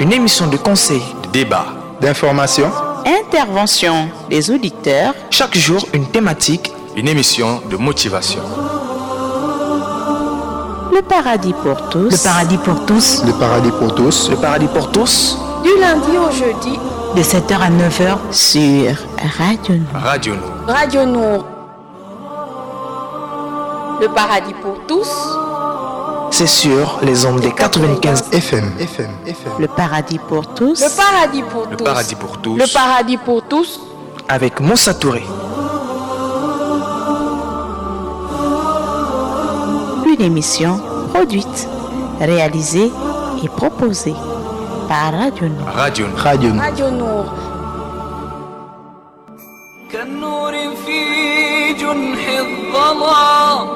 Une émission de conseil, de débat, d'information, intervention des auditeurs. Chaque jour, une thématique, une émission de motivation. Le paradis pour tous. Le paradis pour tous. Le paradis pour tous. Le paradis pour tous. Du lundi au jeudi. De 7h à 9h. Sur Radio Nour. Radio Nour. Radio Nour. Le paradis pour tous. C'est sur les ondes des 95 FM. Le paradis pour tous. Le paradis pour tous. Le paradis pour tous. Le paradis pour tous. Avec Moussa Touré. Une émission produite, réalisée et proposée par Radio Nour. Radio Nour. Radio Nour. Radio Nour. كالنور في جنح الظلام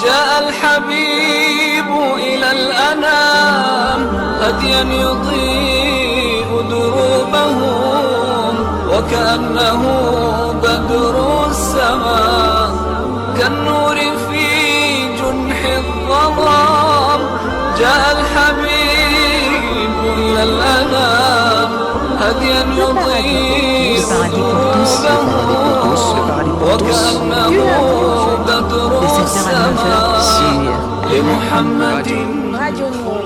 جاء الحبيب إلى الأنام هديا يضيء دروبهم وكأنه بدر السماء كالنور في جنح الظلام جاء الحبيب إلى الأنام هديا يضيء دروبهم وكأنه بدر السماء لمحمد Radio Nour.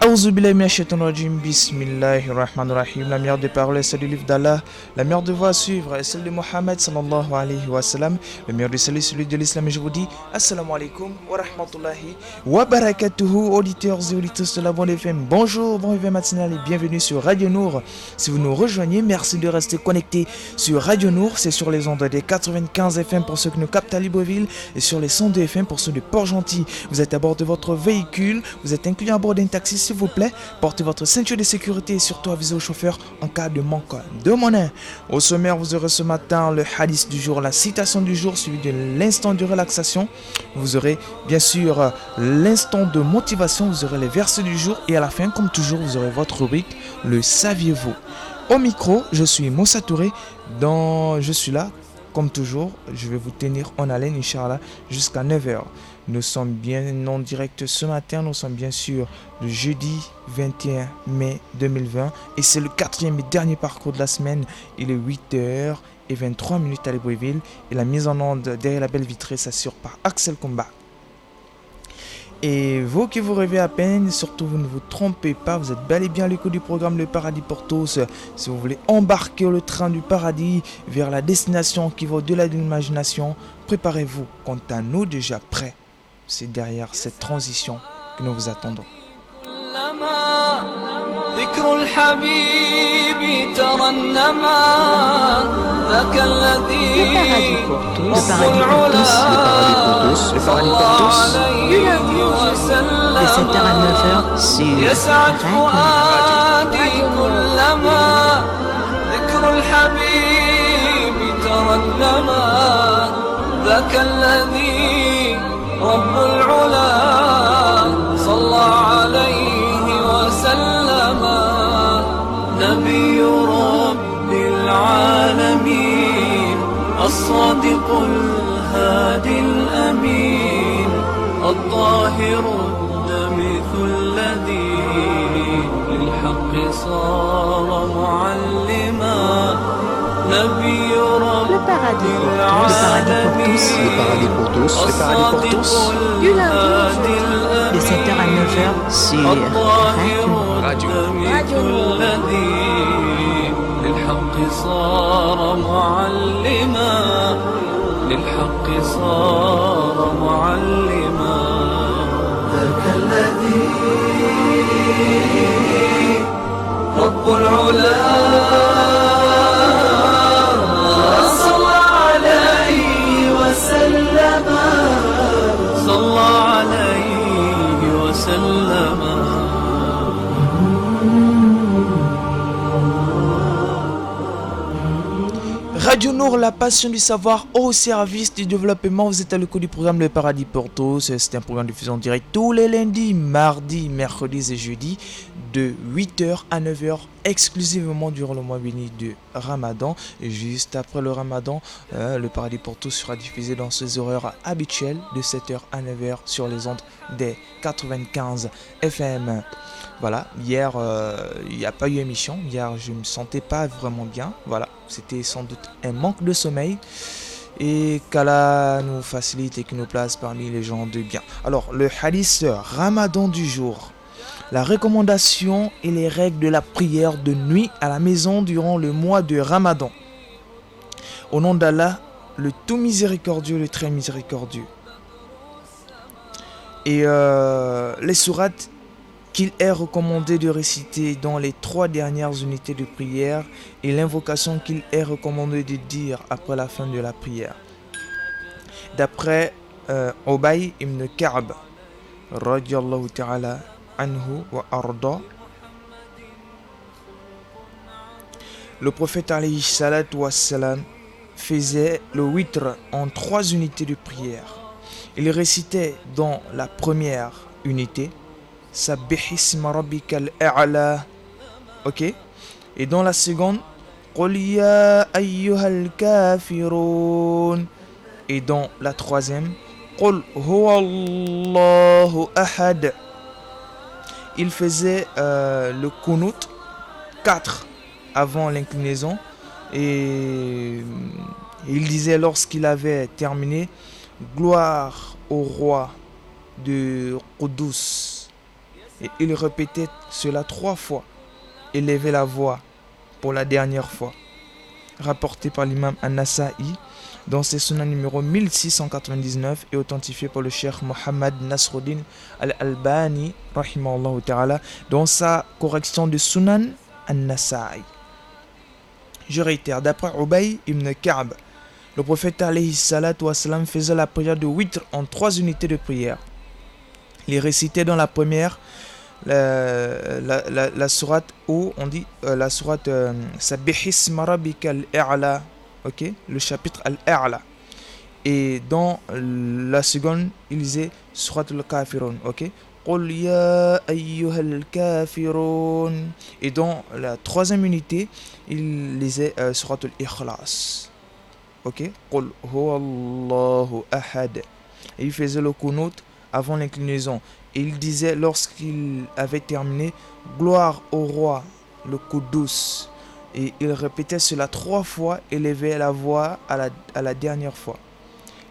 Aouzu billahi minash shaitanir rajim. Bismillahir rahmanir rahim. La meilleure des paroles est celle du livre d'Allah. La meilleure de voix à suivre est celle de Mohammed sallallahu alayhi wa sallam. Le meilleur de salut, celui de l'islam. Et je vous dis assalamu alaikum wa rahmatullahi wa barakatuhu. Auditeurs et auditrices de la Bonne FM. Bonjour, bon réveil matinal et bienvenue sur Radio Nour. Si vous nous rejoignez, merci de rester connectés sur Radio Nour. C'est sur les ondes des 95 FM pour ceux qui nous captent à Libreville et sur les 102 FM pour ceux de Port-Gentil. Vous êtes à bord de votre véhicule, vous êtes inclus à bord d'un taxi, s'il vous plaît, portez votre ceinture de sécurité et surtout avisez au chauffeur en cas de manque de monnaie. Au sommaire, vous aurez ce matin le hadith du jour, la citation du jour suivi de l'instant de relaxation. Vous aurez bien sûr l'instant de motivation, vous aurez les versets du jour et à la fin, comme toujours, vous aurez votre rubrique, le saviez-vous. Au micro, je suis Moussa Touré, je suis là. Comme toujours, je vais vous tenir en haleine, Inch'Allah, jusqu'à 9h. Nous sommes bien en direct ce matin. Nous sommes bien sûr le jeudi 21 mai 2020. Et c'est le quatrième et dernier parcours de la semaine. Il est 8h23 à Libreville. Et la mise en onde derrière la belle vitrée s'assure par Axel Combat. Et vous qui vous rêvez à peine, surtout vous ne vous trompez pas, vous êtes bel et bien à l'écoute du programme Le Paradis pour tous. Si vous voulez embarquer le train du paradis vers la destination qui va au-delà de l'imagination, préparez-vous, quant à nous déjà prêts. C'est derrière cette transition que nous vous attendons. ذكر الحبيب ترنما ذاك الذي رب العلا صلى عليه وسلم يسعد فؤادي كلما ذكر الحبيب ترنما ذاك الذي رب العلا صلى عليه وسلم نبي رب العالمين الصادق الهادي الأمين الطاهر الدمث الذي للحق صار معلما نبي رب العالمين الصادق الهادي De 7h à 9h sur Radio الذي للحق صار معلما للحق صار معلما ذاك الذي رب العلا صلى عليه وسلم صلى عليه وسلم Radio Nour, la passion du savoir au service du développement. Vous êtes à l'écoute du programme Le Paradis pour tous. C'est un programme de diffusion en direct tous les lundis, mardis, mercredis et jeudis de 8h à 9h exclusivement durant le mois béni de Ramadan. Et juste après le Ramadan, le Paradis pour tous sera diffusé dans ses horaires habituels de 7h à 9h sur les ondes des 95 FM. Voilà, hier, il n'y a pas eu émission. Hier, je ne me sentais pas vraiment bien. Voilà, c'était sans doute un manque de sommeil. Et qu'Allah nous facilite et qu'il nous place parmi les gens de bien. Alors, le hadith Ramadan du jour. La recommandation et les règles de la prière de nuit à la maison durant le mois de Ramadan. Au nom d'Allah, le tout miséricordieux, le très miséricordieux. Et les sourates qu'il est recommandé de réciter dans les 3 dernières unités de prière et l'invocation qu'il est recommandé de dire après la fin de la prière. D'après Ubay ibn Ka'b, radiyallahu ta'ala anhu wa arda, le prophète alayhi salatu wassalam faisait le witr en 3 unités de prière. Il récitait dans la première unité Sabbih isma rabbikal a'la, ok, et dans la seconde Qul ya ayyuhal kafirun, et dans la troisième Qul huwallahu ahad. Il faisait le kunut 4 avant l'inclinaison, et il disait lorsqu'il avait terminé: gloire au roi de Qudus. Et il répétait cela 3 fois et levait la voix pour la dernière fois. Rapporté par l'imam An-Nasa'i dans ses sunan numéro 1699 et authentifié par le cheikh Mohammed Nasruddin Al-Albani rahimahullah ta'ala dans sa correction de sunan An-Nasa'i. Je réitère, d'après Ubay ibn Ka'b, le prophète alayhi salatu wassalam faisait la prière de witr en 3 unités de prière. Il récitait dans la première la sourate où on dit la sourate Sabbih isma rabbikal a'la, ok, le chapitre al-a'la, et dans la seconde il disait sourate al-kafirun, ok, Qul ya ayyuhal kafirun, et dans la 3e unité il lisait sourate al-ikhlas, ok, Qul huwallahu ahad, et il faisait le kunut avant l'inclinaison. Et il disait lorsqu'il avait terminé: gloire au roi, le Qudus. Et il répétait cela 3 fois et levait la voix à la dernière fois.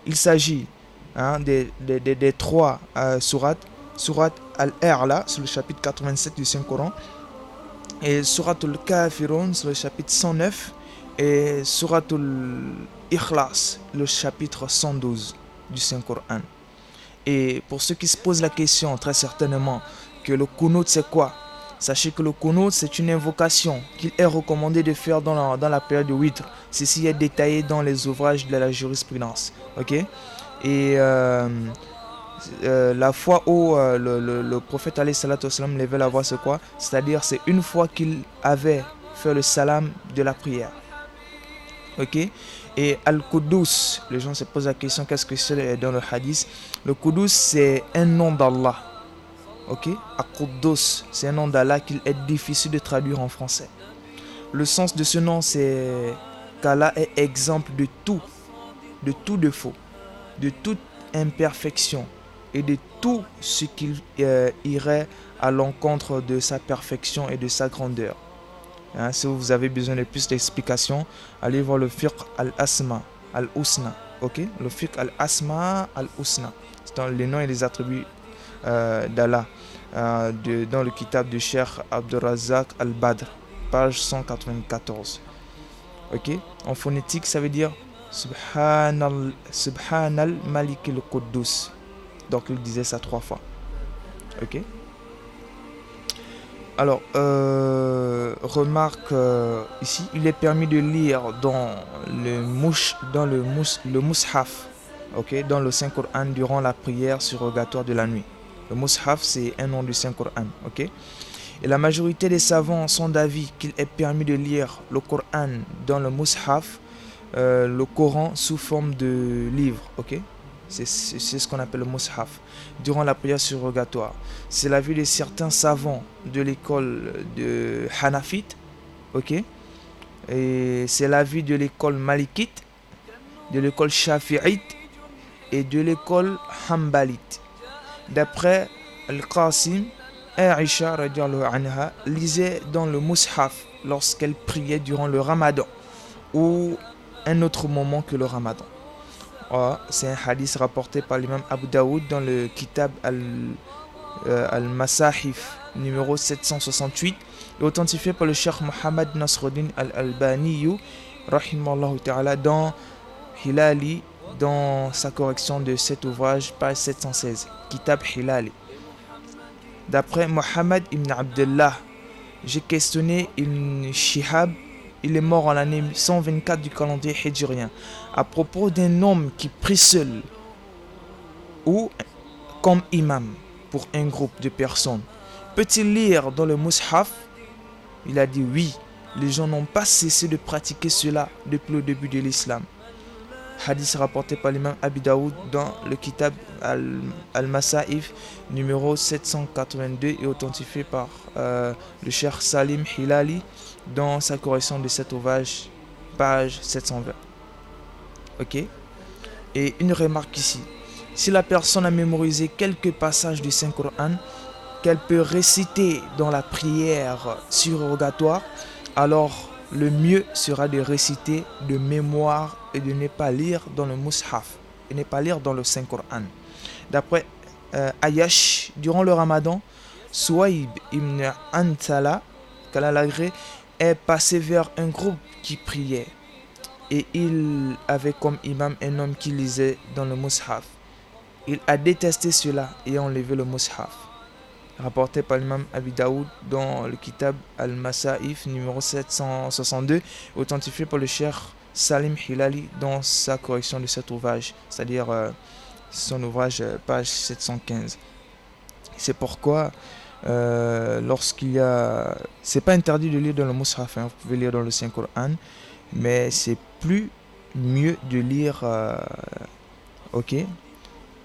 Il s'agit des 3 sourates. Sourate Al-A'la, c'est le chapitre 87 du Saint-Coran. Et Sourate Al-Kafirun, c'est le chapitre 109. Et Sourate Al-Ikhlas, le chapitre 112 du Saint-Coran. Et pour ceux qui se posent la question, très certainement, que le kunut c'est quoi? Sachez que le kunut c'est une invocation qu'il est recommandé de faire dans la période de witr. Ceci est détaillé dans les ouvrages de la jurisprudence. Ok? Et la fois où le prophète alayhi salatu wassalam levait la voix, c'est quoi? C'est-à-dire c'est une fois qu'il avait fait le salam de la prière. Ok? Et Al-Qudus, les gens se posent la question, qu'est-ce que c'est dans le hadith? Le Qudus, c'est un nom d'Allah. Ok? Al-Qudus, c'est un nom d'Allah qu'il est difficile de traduire en français. Le sens de ce nom, c'est qu'Allah est exemple de tout défaut, de toute imperfection et de tout ce qui irait à l'encontre de sa perfection et de sa grandeur. Si vous avez besoin de plus d'explications, allez voir le fiqh al-asma al-husna, ok, le fiqh al-asma al-husna, c'est dans les noms et les attributs d'Allah, dans le kitab de Cheikh Abdurrazzaq al-Badr, page 194, ok. En phonétique, ça veut dire subhanal malik al-quddus, donc il disait ça 3 fois, ok. Alors, remarque ici, il est permis de lire dans le mushaf, ok, dans le Saint-Coran durant la prière surrogatoire de la nuit. Le mushaf, c'est un nom du Saint-Coran, ok. Et la majorité des savants sont d'avis qu'il est permis de lire le Coran dans le mushaf, le Coran sous forme de livre, ok. C'est ce qu'on appelle le mushaf durant la prière surrogatoire. C'est l'avis de certains savants de l'école de Hanafite, ok, et c'est l'avis de l'école Malikite, de l'école Shafi'ite et de l'école Hanbalite. D'après Al-Qasim Aïcha radiallahu anha lisait dans le mushaf lorsqu'elle priait durant le ramadan ou un autre moment que le ramadan. C'est un hadith rapporté par l'imam Abu Daoud dans le Kitab al-Masahif numéro 768 et authentifié par le Cheikh Mohammed Nasruddin al-Albani rahimallahu ta'ala dans Hilali dans sa correction de cet ouvrage page 716 Kitab Hilali. D'après Mohammed ibn Abdullah, j'ai questionné Ibn Shihab, il est mort en l'année 124 du calendrier hijrien, à propos d'un homme qui prie seul ou comme imam pour un groupe de personnes. Peut-il lire dans le mushaf? Il a dit oui, les gens n'ont pas cessé de pratiquer cela depuis le début de l'islam. Hadith rapporté par l'imam Abi Daoud dans le Kitab al-Masa'if numéro 782 et authentifié par le Cheikh Salim Hilali dans sa correction de cet ouvrage page 720. Ok. Et une remarque ici, si la personne a mémorisé quelques passages du Saint-Coran qu'elle peut réciter dans la prière surrogatoire, alors le mieux sera de réciter de mémoire et de ne pas lire dans le mushaf et ne pas lire dans le Saint-Coran. D'après Ayash, durant le ramadan, Souaïb ibn Antala, qu'Allah l'agrée, est passé vers un groupe qui priait et il avait comme imam un homme qui lisait dans le mushaf. Il a détesté cela et a enlevé le mushaf. Rapporté par l'imam Abi Daoud dans le Kitab al-Masa'if numéro 762, authentifié par le Cheikh Salim Hilali dans sa correction de cet ouvrage, c'est-à-dire son ouvrage page 715. C'est pourquoi lorsqu'il y a... C'est pas interdit de lire dans le mushaf, vous pouvez lire dans le Saint-Coran, mais c'est plus mieux de lire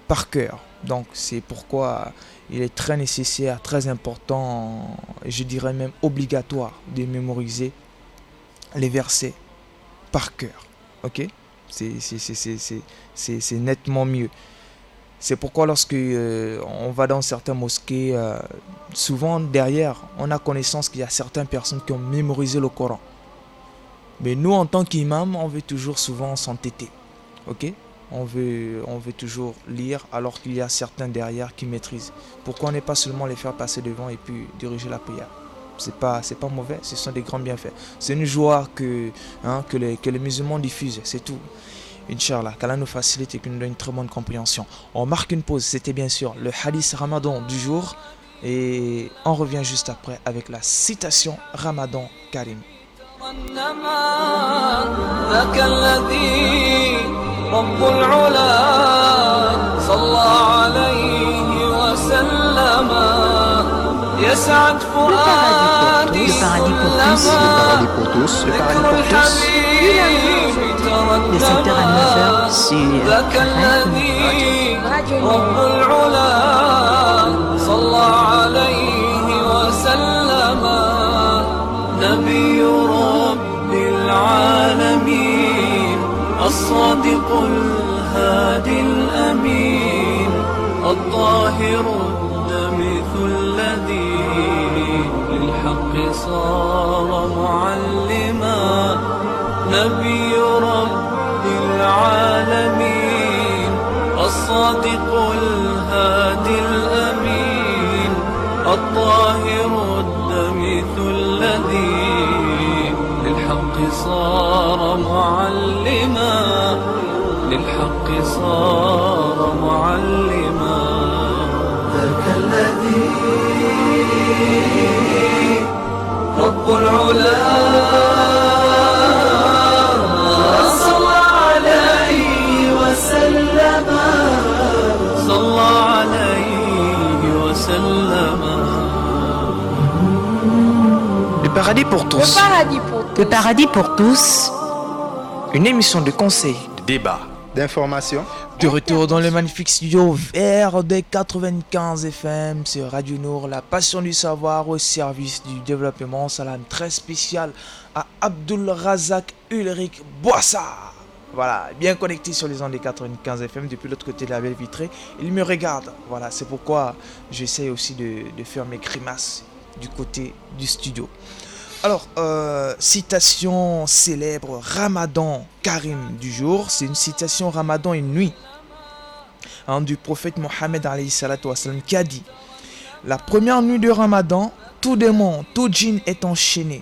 par cœur. Donc c'est pourquoi il est très nécessaire, très important, je dirais même obligatoire de mémoriser les versets par cœur. Ok, c'est nettement mieux. C'est pourquoi lorsque on va dans certaines mosquées, souvent derrière, on a connaissance qu'il y a certaines personnes qui ont mémorisé le Coran. Mais nous, en tant qu'imam, on veut toujours souvent s'entêter. Ok, on veut toujours lire alors qu'il y a certains derrière qui maîtrisent. Pourquoi on n'est pas seulement les faire passer devant et puis diriger la prière? C'est pas mauvais, ce sont des grands bienfaits. C'est une joie que les musulmans diffusent, c'est tout. Inch'Allah, qu'Allah nous facilite et qu'il nous donne une très bonne compréhension. On marque une pause, c'était bien sûr le hadith Ramadan du jour. Et on revient juste après avec la citation Ramadan Karim. رب العلا صلى عليه وسلم يسعد فؤادي paradis pour tous. ذكر الحبيب De 7h à 9h sur ذاك الذي رب العلا صلى عليه وسلم نبي رب العالمين الصادق الهادي الأمين الطاهر الدمث الذي للحق صار معلما نبي رب العالمين الصادق الهادي الأمين الطاهر الدمث الذي للحق صار معلما للحق صار معلما ذاك الذي رب العلا صلى عليه وسلم صلى عليه وسلم Le paradis pour tous. Le paradis pour tous. Le paradis pour tous. Une émission de conseil, de débat, d'information, de retour dans le magnifique studio vert des 95 FM sur Radio Nour, la passion du savoir au service du développement. Salam très spécial à Abdul Razak Ulrich Boissa. voilà, bien connecté sur les ondes des 95 FM depuis l'autre côté de la baie vitrée. Il me regarde. Voilà, c'est pourquoi j'essaie aussi de faire mes grimaces du côté du studio. Alors, citation célèbre Ramadan Karim du jour. C'est une citation Ramadan une nuit du prophète Mohammed alayhi salatu wassalam, qui a dit: la première nuit de Ramadan, tout démon, tout djinn est enchaîné.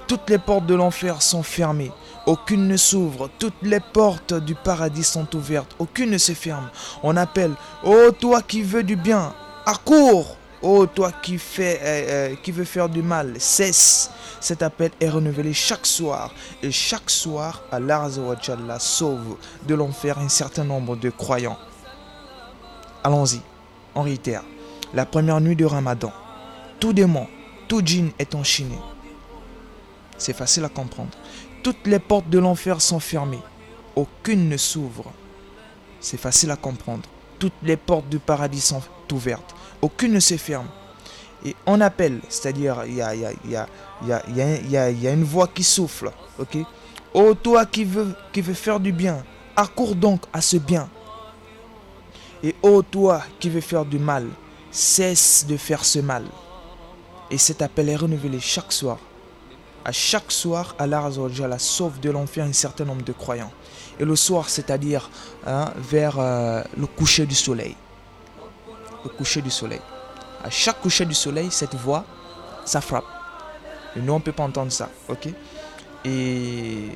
Toutes les portes de l'enfer sont fermées. Aucune ne s'ouvre. Toutes les portes du paradis sont ouvertes. Aucune ne se ferme. On appelle: ô toi qui veux du bien, accours. Ô toi qui veut faire du mal, cesse. Cet appel est renouvelé chaque soir. Et chaque soir, Allah Azza wa Jalla sauve de l'enfer un certain nombre de croyants. Allons-y, on réitère. La première nuit de Ramadan, tout démon, tout djinn est enchaîné. C'est facile à comprendre. Toutes les portes de l'enfer sont fermées. Aucune ne s'ouvre. C'est facile à comprendre. Toutes les portes du paradis sont ouvertes. Aucune ne se ferme. Et on appelle, c'est-à-dire il y a une voix qui souffle. Ok? Ô toi qui veux faire du bien, accours donc à ce bien. Et ô toi qui veux faire du mal, cesse de faire ce mal. Et cet appel est renouvelé chaque soir. À chaque soir, Allah Azza wa Jalla sauve de l'enfer un certain nombre de croyants. Et le soir, c'est-à-dire vers le coucher du soleil. Le coucher du soleil. À chaque coucher du soleil, cette voix, ça frappe. Et nous, on ne peut pas entendre ça. Ok? Et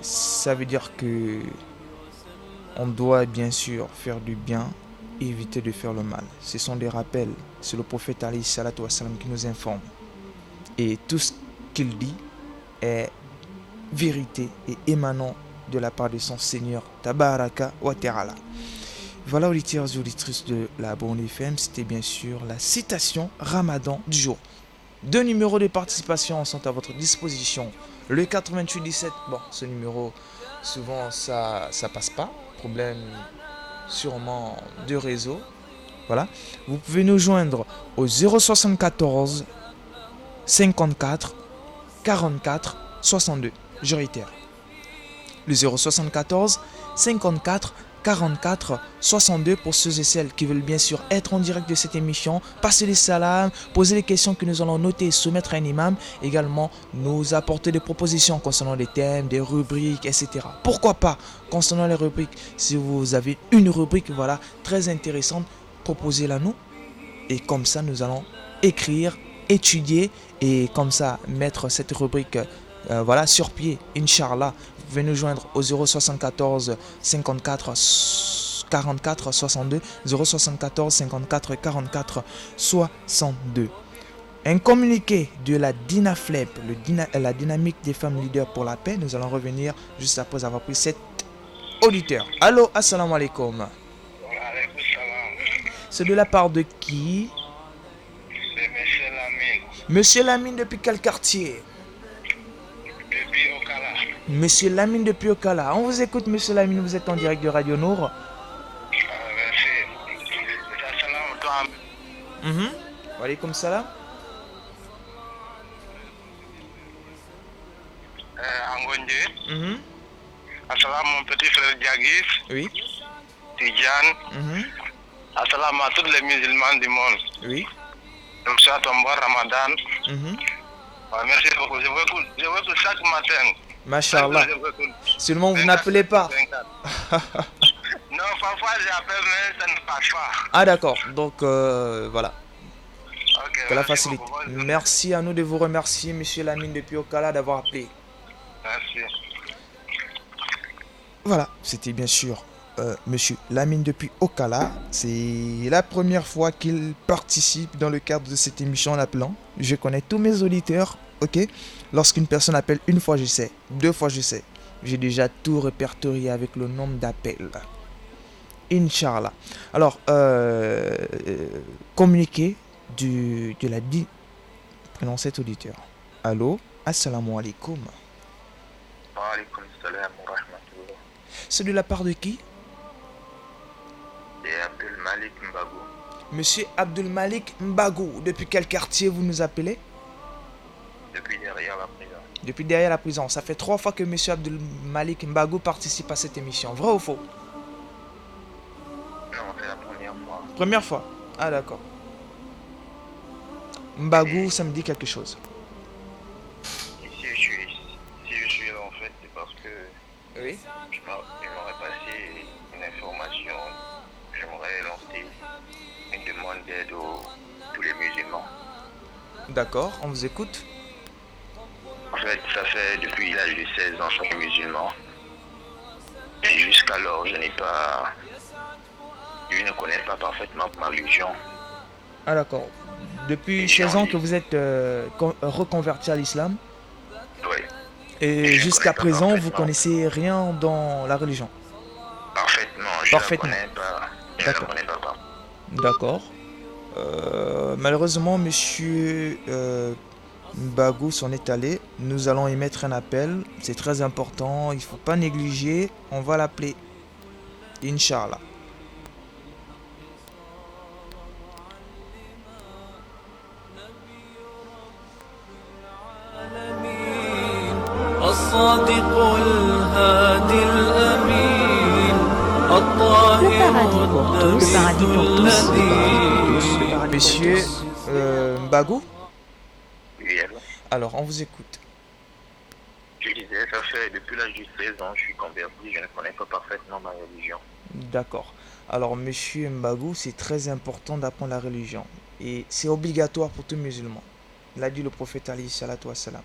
ça veut dire que on doit bien sûr faire du bien et éviter de faire le mal. Ce sont des rappels. C'est le prophète alayhi salatu wassalam qui nous informe. Et tout ce qu'il dit est vérité et émanant de la part de son Seigneur Tabaraka wa Ta'ala. Voilà, auditeurs et auditrices de la Bonne FM, c'était bien sûr la citation Ramadan du jour. 2 numéros de participation sont à votre disposition. Le 8817, bon, ce numéro, souvent ça passe pas. Problème sûrement de réseau. Voilà. Vous pouvez nous joindre au 074 54 44 62. Je réitère. Le 074 54 44 62 pour ceux et celles qui veulent bien sûr être en direct de cette émission, passer les salams, poser les questions que nous allons noter et soumettre à un imam, également nous apporter des propositions concernant des thèmes, des rubriques, etc. Pourquoi pas concernant les rubriques, si vous avez une rubrique voilà très intéressante, proposez-la nous et comme ça nous allons écrire, étudier et comme ça mettre cette rubrique voilà sur pied, Inch'Allah. Vous pouvez nous joindre au 074 54 44 62 074 54 44 62. Un communiqué de la DINAFLEP, la dynamique des femmes leaders pour la paix. Nous allons revenir juste après avoir pris cet auditeur. Allô, assalamu alaikum. C'est de la part de qui? C'est Monsieur Lamine. Monsieur Lamine, depuis quel quartier? Depuis Okala. Monsieur Lamine depuis Okala. On vous écoute, Monsieur Lamine, vous êtes en direct de Radio Nour. Merci. Salam toi. Wa alaykoum salam. Angonje. Assalam mon petit frère Diagis. Oui. Tidjane. Assalam à tous les musulmans du monde. Oui. Je vous souhaite un bon Ramadan. Merci beaucoup. Je vous écoute chaque matin. Machallah. Seulement vous n'appelez pas. Non, parfois j'appelle, mais ça ne passe pas. Ah d'accord. Donc voilà. Okay, Que la facilite. beaucoup. Merci à nous de vous remercier, Monsieur Lamine depuis Okala, d'avoir appelé. Merci. Voilà, c'était bien sûr Monsieur Lamine depuis Okala. C'est la première fois qu'il participe dans le cadre de cette émission en appelant. Je connais tous mes auditeurs, ok. Lorsqu'une personne appelle une fois, je sais. 2 fois, je sais. J'ai déjà tout répertorié avec le nombre d'appels. Inch'Allah. Alors, communiqué de la dit. Prenons cet auditeur. Allô, assalamu alaikum. Wa alaykoum salam wa rahmatullah. C'est de la part de qui? C'est Abdul Malik Mbagou. Monsieur Abdul Malik Mbagou. Depuis quel quartier vous nous appelez? Depuis derrière la prison. Depuis derrière la prison. Ça fait 3 fois que M. Abdul Malik Mbagou participe à cette émission. Vrai ou faux? Non, c'est la première fois. Première fois. Ah d'accord. Mbagou, ça me dit quelque chose. Et si je suis là, en fait, c'est parce que Oui. je m'aurais passé une information. J'aimerais lancer une demande d'aide tous les musulmans. D'accord, on vous écoute. En fait, ça fait depuis l'âge de 16 ans que je suis musulman. Et jusqu'alors, je ne connais pas parfaitement ma religion. Ah d'accord. Depuis 16 ans que vous êtes reconverti à l'islam. Oui. Et Je jusqu'à connais pas présent, vous parfaitement. connaissez rien dans la religion. Parfaitement, je Parfaitement. ne la connais pas. Je D'accord. ne la connais pas. D'accord. Malheureusement, monsieur Mbagou s'en est allé. Nous allons émettre un appel. C'est très important. Il ne faut pas négliger. On va l'appeler. Inch'Allah. الصادق الهادي الأمين Le الطاهر paradis pour tous. الذي Monsieur Mbagou, Oui, alors, alors on vous écoute. je disais, ça fait depuis l'âge de 16 ans, je suis converti, je ne connais pas parfaitement ma religion. D'accord. Alors, monsieur Mbagou, c'est très important d'apprendre la religion. Et c'est obligatoire pour tout musulman. L'a dit le prophète alayhi salatu wassalam.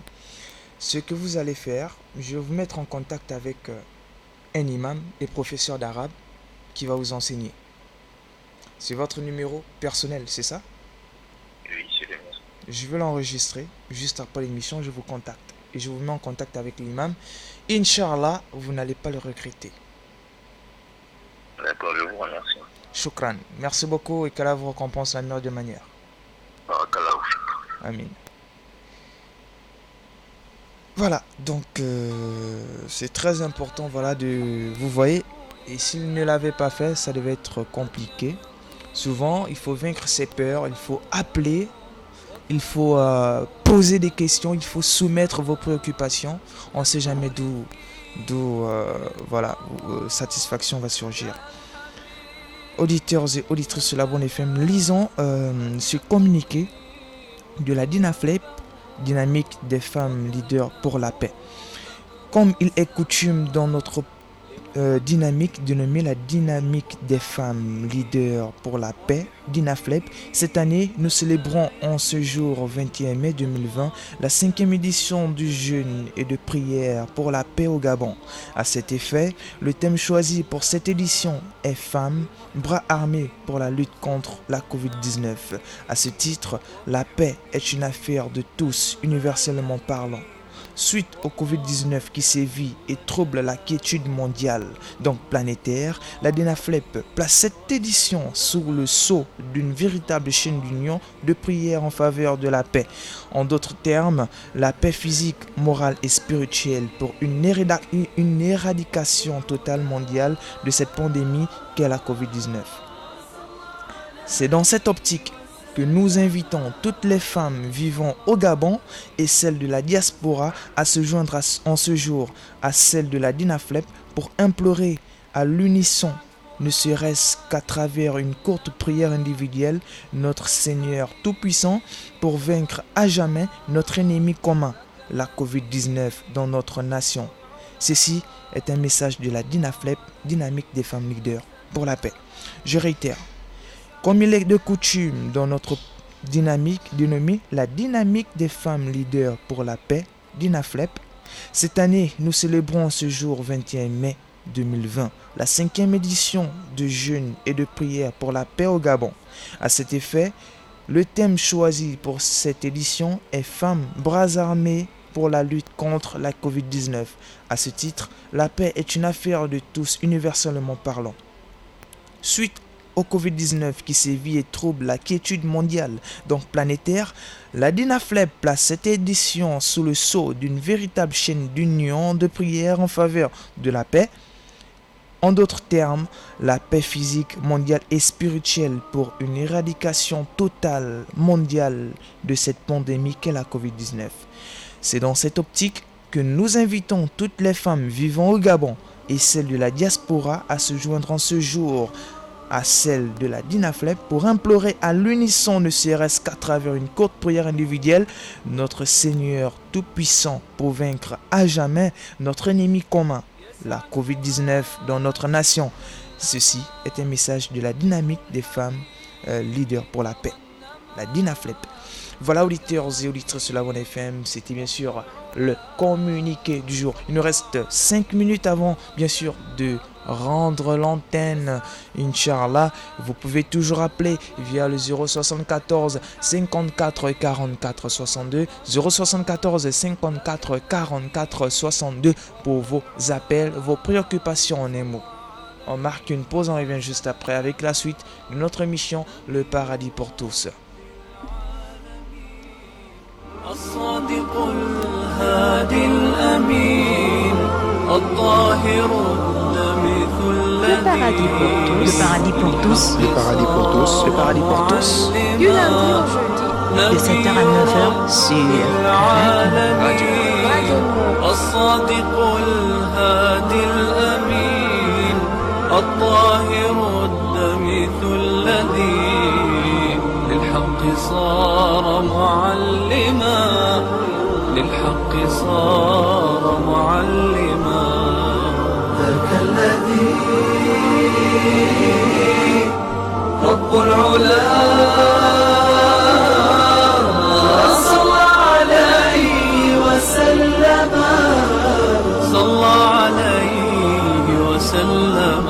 Ce que vous allez faire, je vais vous mettre en contact avec un imam et professeur d'arabe qui va vous enseigner. C'est votre numéro personnel, c'est ça? Oui, c'est le mien. Je vais l'enregistrer. Juste après l'émission, je vous contacte. Et je vous mets en contact avec l'imam. Inch'Allah, vous n'allez pas le regretter. D'accord, je vous remercie. Shukran. Merci beaucoup et qu'Allah vous récompense de la meilleure des manières. Barakallahu. Amin. Voilà, donc c'est très important, voilà, vous voyez, et s'il ne l'avait pas fait, ça devait être compliqué. Souvent, il faut vaincre ses peurs, il faut appeler, il faut poser des questions, il faut soumettre vos préoccupations. On ne sait jamais d'où satisfaction va surgir. Auditeurs et auditrices de la Bonne FM, lisons ce communiqué de la DINAFLEP, dynamique des femmes leaders pour la paix. Comme il est coutume dans notre dynamique dénommée la dynamique des femmes leaders pour la paix, DINAFLEP, cette année nous célébrons en ce jour 21 mai 2020 la 5e édition du jeûne et de prière pour la paix au Gabon. À cet effet, le thème choisi pour cette édition est Femmes, bras armés pour la lutte contre la Covid-19. À ce titre, la paix est une affaire de tous, universellement parlant. Suite au Covid-19 qui sévit et trouble la quiétude mondiale, donc planétaire, la DINAFLEP place cette édition sous le sceau d'une véritable chaîne d'union de prière en faveur de la paix. En d'autres termes, la paix physique, morale et spirituelle pour une éradication totale mondiale de cette pandémie qu'est la Covid-19. C'est dans cette optique que nous invitons toutes les femmes vivant au Gabon et celles de la diaspora à se joindre en ce jour à celles de la DINAFLEP pour implorer à l'unisson, ne serait-ce qu'à travers une courte prière individuelle, notre Seigneur Tout-Puissant pour vaincre à jamais notre ennemi commun, la Covid-19 dans notre nation. Ceci est un message de la DINAFLEP, dynamique des femmes leaders pour la paix. Je réitère. Comme il est de coutume dans notre dynamique dénommée la dynamique des femmes leaders pour la paix, DINAFLEP, cette année nous célébrons ce jour 21 mai 2020 la 5e édition de jeûne et de prière pour la paix au Gabon. À cet effet, le thème choisi pour cette édition est Femmes, bras armés pour la lutte contre la Covid-19. À ce titre, la paix est une affaire de tous, universellement parlant. Suite au Covid-19 qui sévit et trouble la quiétude mondiale, donc planétaire, la DINAFLEP place cette édition sous le sceau d'une véritable chaîne d'union de prière en faveur de la paix. En d'autres termes, la paix physique mondiale et spirituelle pour une éradication totale mondiale de cette pandémie qu'est la Covid-19. C'est dans cette optique que nous invitons toutes les femmes vivant au Gabon et celles de la diaspora à se joindre en ce jour à celle de la Dinaflep pour implorer à l'unisson, ne serait-ce qu'à travers une courte prière individuelle, notre Seigneur Tout-Puissant pour vaincre à jamais notre ennemi commun, la Covid-19 dans notre nation. Ceci est un message de la dynamique des femmes leaders pour la paix, la Dinaflep. Voilà, auditeurs et auditrices sur la Bonne FM, c'était bien sûr le communiqué du jour. Il nous reste 5 minutes avant, bien sûr, de rendre l'antenne, Inch'Allah. Vous pouvez toujours appeler via le 074 54 44 62, 074 54 44 62 pour vos appels, vos préoccupations en un mot. On marque une pause, on revient juste après avec la suite de notre émission Le Paradis pour tous. الصادق الهادي الأمين الطاهر الدمث Le paradis pour tous. Le paradis pour tous. Le paradis pour tous. Le paradis pour tous. Du lundi au jeudi. De 7h à 9h sur العالمين Radio Nour. الصادق الهادي الأمين الطاهر الدمث الذي للحق صار معلما للحق صار معلما ذاك الذي رب العلا صلى عليه وسلم صلى عليه وسلم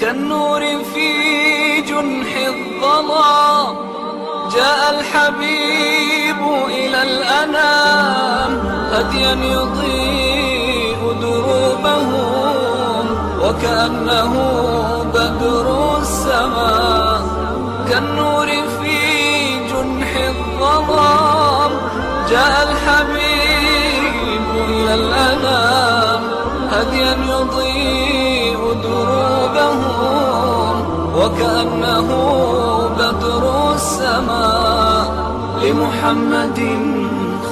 كالنور في جنح الظلام جاء الحبيب إلى الأنام هديا يضيء دروبهم وكأنه بدر السماء كالنور في جنح الظلام جاء الحبيب إلى الأنام هديا يضيء دروبهم وكأنه بدر السماء لمحمد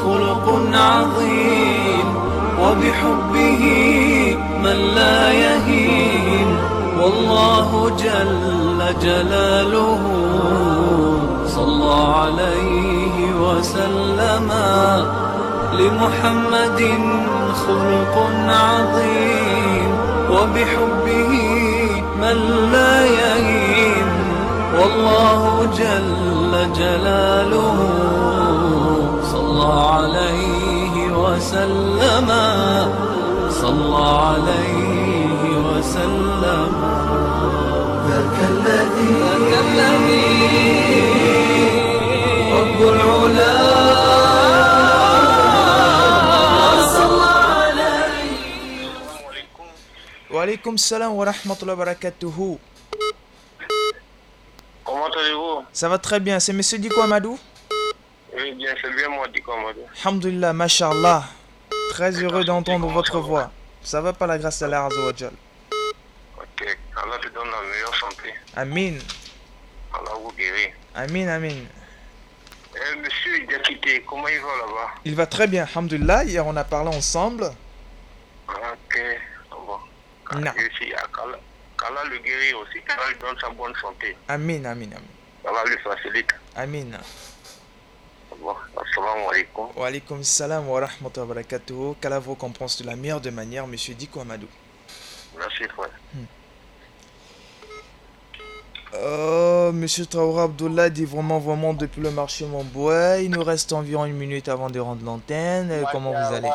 خلق عظيم وبحبه من لا يهين والله جل جلاله صلى عليه وسلم لمحمد خلق عظيم وبحبه من لا يهين والله جل جلاله صلى عليه وسلم صلى عليه وسلم ذاك الذي رب العلا Wa alaykum salam wa rahmatullahi wa barakatuhu. Comment allez-vous? Ça va très bien, c'est monsieur Diko Amadou? Oui, bien, c'est bien moi, Diko Amadou. Alhamdulillah, mashallah. Très heureux d'entendre votre voix. Ça va par la grâce d'Allah Azza wa Jal. Ok, Allah te donne la meilleure santé. Amin. Allah vous guérit. Amin, amin. Monsieur Diakité, comment il va là-bas? Il va très bien, alhamdulillah. Hier, on a parlé ensemble. Ok, bon. Non. Je suis à Kala. Kala le guérit aussi, Kala lui donne sa bonne santé. Amin, amin, amin. Allah lui facilite. Amin. Bon, assalamu alaikum. Wa alaykum salam wa rahmatullahi wa barakatuhu. Qu'Allah vous compense de la meilleure des manières, monsieur Diko Amadou. Merci, frère. Monsieur Traoré Abdullah dit vraiment depuis le marché Montbois. Il nous reste environ 1 minute avant de rendre l'antenne. Comment vous allez?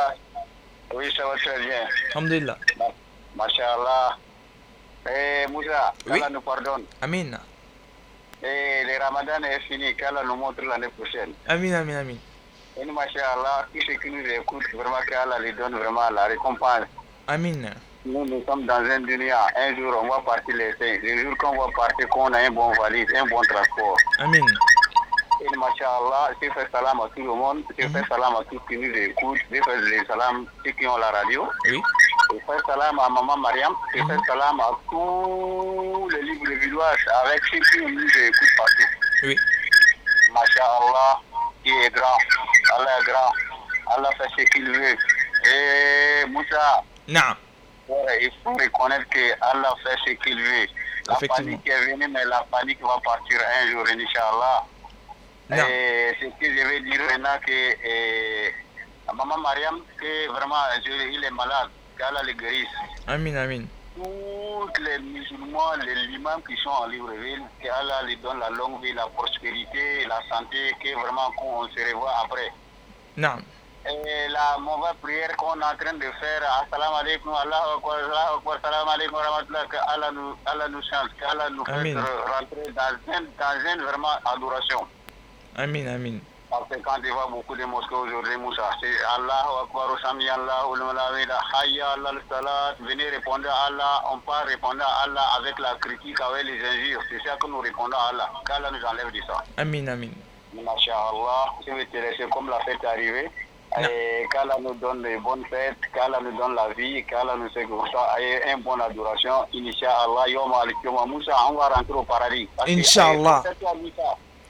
Oui, ça va très bien. Alhamdulillah. Masha'Allah. Moussa, Oui. qu'Allah nous pardonne. Amin. Et le Ramadan est fini, qu'Allah nous montre l'année prochaine. Amin, amin, amin. Et Masha'Allah, tous ceux qui nous écoutent, vraiment qu'Allah lui donne vraiment la récompense. Amin. nous sommes dans un dunia. Un jour, on va partir les cinq. Le jour qu'on va partir, qu'on a un bon valise, un bon transport. Amin. Et Masha'Allah, je fais salam à tout le monde. Je fais salam à tous qui nous écoutent. Je fais les salam à ceux qui ont la radio. Oui. Je fais salam à Maman Mariam. Je fais salam à tous les livres villois avec ceux qui nous écoutent partout. Oui. Masha'Allah, qui est grand. Allah est grand. Allah fait ce qu'il veut. Et Moussa, Non. il faut reconnaître que Allah fait ce qu'il veut. La Effectivement. panique est venue, mais la panique va partir un jour, Inch'Allah. Non. Et ce que je vais dire maintenant, que Maman Mariam, que vraiment, il est malade, qu'Allah le guérisse. Amin, amin. Tous les musulmans, les imams qui sont en Libreville, qu'Allah lui donne la longue vie, la prospérité, la santé, que vraiment qu'on se revoit après. Non. Et la mauvaise prière qu'on est en train de faire, assalamu alaikum, Allahu Akbar, salam alaikum, rahmatullah, qu'Allah nous change, qu'Allah nous Amin. fait rentrer dans une vraiment adoration. Amin, amin. Parce que quand tu vois beaucoup de mosquées aujourd'hui, Moussa, c'est Allahu Akbar, Sami Allahu al-Malawida, Hayya Allah al-Salat, venez répondre à Allah, on part répondre à Allah avec la critique, avec les injures, c'est ça que nous répondons à Allah, qu'Allah nous enlève de ça. Amin, amin. Masha'Allah, je vais te laisser comme la fête est arrivée. Et qu'Allah nous donne les bonnes fêtes, qu'Allah nous donne la vie, qu'Allah nous fait comme ça, et une bonne adoration. Inch'Allah, Yom Al-Qiyamah, Moussa, on va rentrer au paradis. Inch'Allah.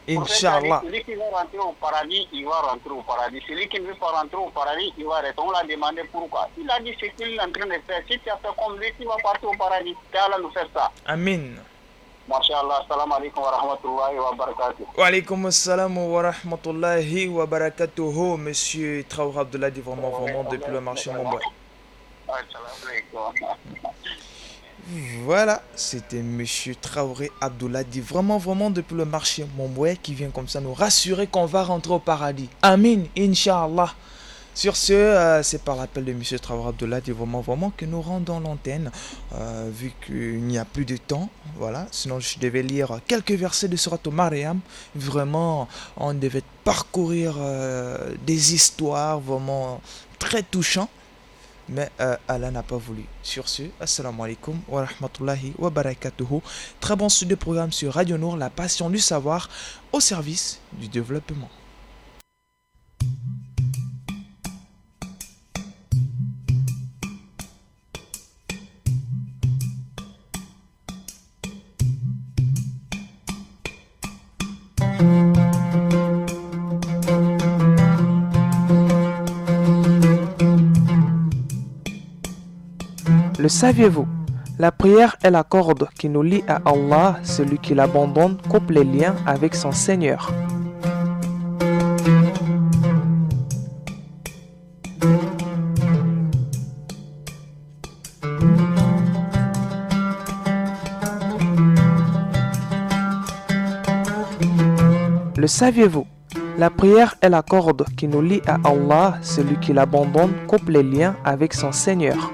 Inch'Allah. Celui qui va rentrer au paradis, il va rentrer au paradis. Celui qui ne veut pas rentrer au paradis, il va rester. On l'a demandé pourquoi. Il a dit ce qu'il est en train de faire. Si tu as fait comme lui, tu vas partir au paradis. Qu'Allah nous fait ça. Amin. Masha'Allah, salam alaikum wa rahmatullahi wa barakatuh. Wa alaikum assalam wa rahmatullahi wa barakatuhu, monsieur Traoré Abdouladi, vraiment depuis le marché Montbois. Voilà, c'était monsieur Traoré Abdouladi, vraiment depuis le marché Montbois, qui vient comme ça nous rassurer qu'on va rentrer au paradis. Amin, Inch'Allah. Sur ce, c'est par l'appel de monsieur Traoré Abdouladi, vraiment que nous rendons l'antenne, vu qu'il n'y a plus de temps, voilà. Sinon, je devais lire quelques versets de Surat Maryam. Vraiment, on devait parcourir des histoires vraiment très touchantes. Mais Allah n'a pas voulu. Sur ce, assalamu alaikum wa rahmatullahi wa barakatuhu. Très bon studio de programme sur Radio Nour, la passion du savoir au service du développement. Le saviez-vous? La prière est la corde qui nous lie à Allah. Celui qui l'abandonne coupe les liens avec son Seigneur. Le saviez-vous? La prière est la corde qui nous lie à Allah. Celui qui l'abandonne coupe les liens avec son Seigneur.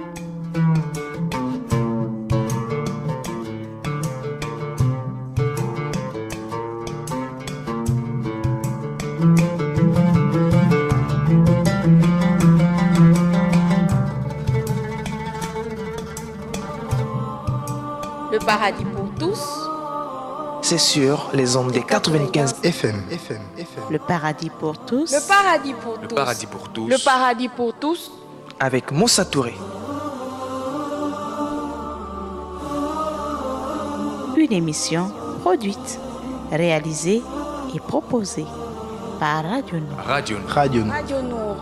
Le paradis pour tous. C'est sur les ondes des 95 FM. Le paradis pour tous. Le paradis pour Le tous. paradis pour tous. Le paradis pour tous. avec Moussa Touré. Une émission produite, réalisée et proposée par Radio Nour. Radio Nour. Radio Nour. Radio Nour.